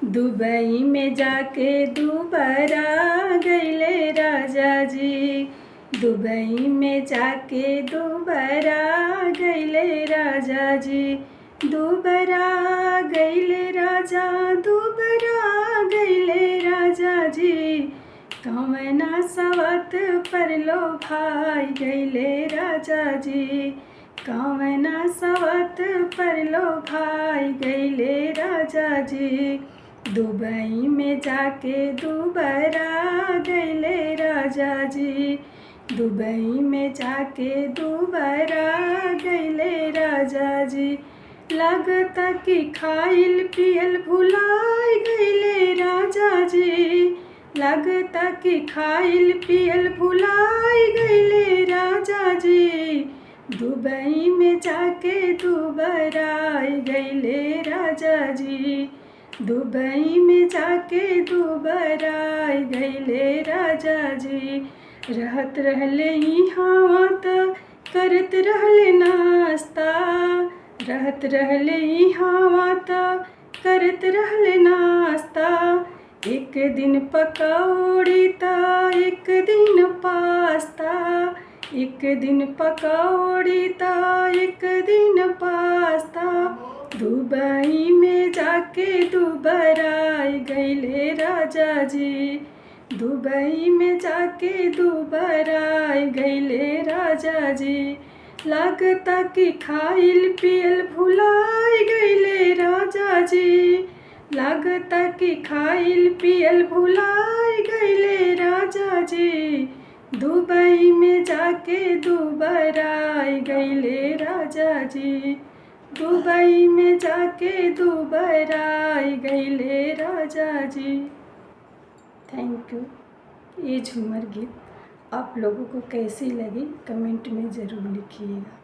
Dubai में जाके दुबारा गइले राजा जी। दुबई में जाके दुबारा गइले राजा जी। दुबारा गइले राजा, दुबारा गइले राजा जी। कवना सवत पर लो भाई गइले राजा जी। कवना सवत पर लो भाई गइले राजा जी। दुबई में जाके दुबारा गइले राजा जी। दुबई में जाके दुबारा गइले राजा जी। लगता कि खाइल पियल भुलाइ गइले राजा जी। लगता कि खाइल पियल भुलाइ गइले राजा जी। दुबई में जाके दुबारा गइले राजा जी। दुबई में जाके दुबारा गइले राजा जी। रहत रहले इहाँ त करत रहले नाश्ता। रहत रहले इहाँ त करत रहले नाश्ता। एक दिन पकौड़ी त एक दिन पास्ता। एक दिन पकौड़ी त एक दिन पास्ता। दुबई में जाके दुबारा गइले राजा जी। दुबई में जाके दुबारा गइले राजा जी। लगता कि खाइल पियल भुलाइ गइले राजा जी। लगता कि खाइल पियल भुलाइ गइले राजा जी। दुबई में जाके दुबारा गइले राजा जी। दुबई में जाके दुबारा गइले राजा जी। Thank you. ये झूमर गीत आप लोगों को कैसी लगी कमेंट में ज़रूर लिखिएगा।